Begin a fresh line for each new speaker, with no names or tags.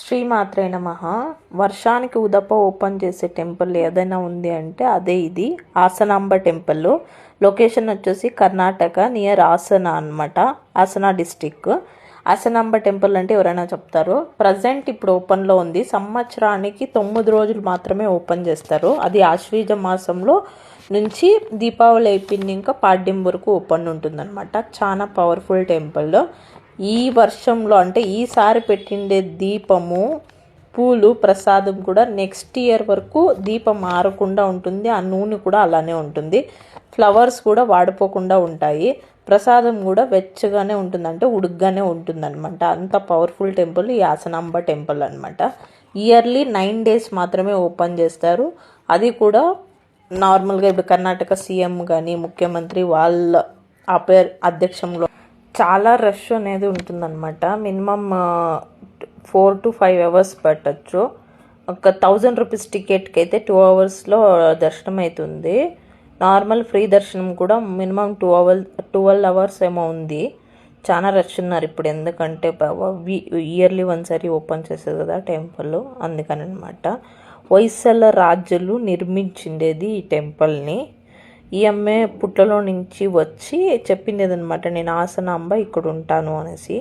శ్రీమాత్రే నమః. వర్షానికి ఉదప ఓపెన్ చేసే టెంపుల్ ఏదైనా ఉంది అంటే అదే ఇది ఆసనాంబ టెంపుల్. లొకేషన్ వచ్చేసి కర్ణాటక నియర్ ఆసన అనమాట, ఆసన డిస్టిక్. ఆసనాంబ టెంపుల్ అంటే ఎవరైనా చెప్తారు. ప్రజెంట్ ఇప్పుడు ఓపెన్లో ఉంది. సంవత్సరానికి 9 రోజులు మాత్రమే ఓపెన్ చేస్తారు. అది ఆశ్వీజ మాసంలో నుంచి దీపావళి అయిపోయింది ఇంకా పాడ్యం వరకు ఓపెన్ ఉంటుందన్నమాట. చాలా పవర్ఫుల్ టెంపుల్. ఈ వర్షంలో అంటే ఈసారి పెట్టిండే దీపము పూలు ప్రసాదం కూడా నెక్స్ట్ ఇయర్ వరకు దీపం మారకుండా ఉంటుంది. ఆ నూనె కూడా అలానే ఉంటుంది. ఫ్లవర్స్ కూడా వాడిపోకుండా ఉంటాయి. ప్రసాదం కూడా వెచ్చగానే ఉంటుంది, అంటే ఉడుగ్గానే ఉంటుంది అనమాట. అంత పవర్ఫుల్ టెంపుల్ ఈ ఆసనాంబ టెంపుల్ అనమాట. ఇయర్లీ 9 days మాత్రమే ఓపెన్ చేస్తారు. అది కూడా నార్మల్గా ఇప్పుడు కర్ణాటక సీఎం కానీ ముఖ్యమంత్రి వాళ్ళ అధ్యక్షంలో చాలా రష్ అనేది ఉంటుందన్నమాట. మినిమం 4 to 5 hours పట్టచ్చు. ఒక 1000 రూపీస్ టికెట్కి అయితే 2 hours దర్శనం అవుతుంది. నార్మల్ ఫ్రీ దర్శనం కూడా మినిమం 12 hours ఏమో ఉంది. చాలా రష్ ఉన్నారు ఇప్పుడు, ఎందుకంటే ఇయర్లీ ఒకసారి ఓపెన్ చేసేది కదా టెంపుల్, అందుకని అనమాట. హొయసల రాజులు నిర్మించిండేది ఈ టెంపుల్ని. ఈ అమ్మాయి పుట్టలో నుంచి వచ్చి చెప్పింది అనమాట, నేను ఆసనాంబ ఇక్కడ ఉంటాను అనేసి.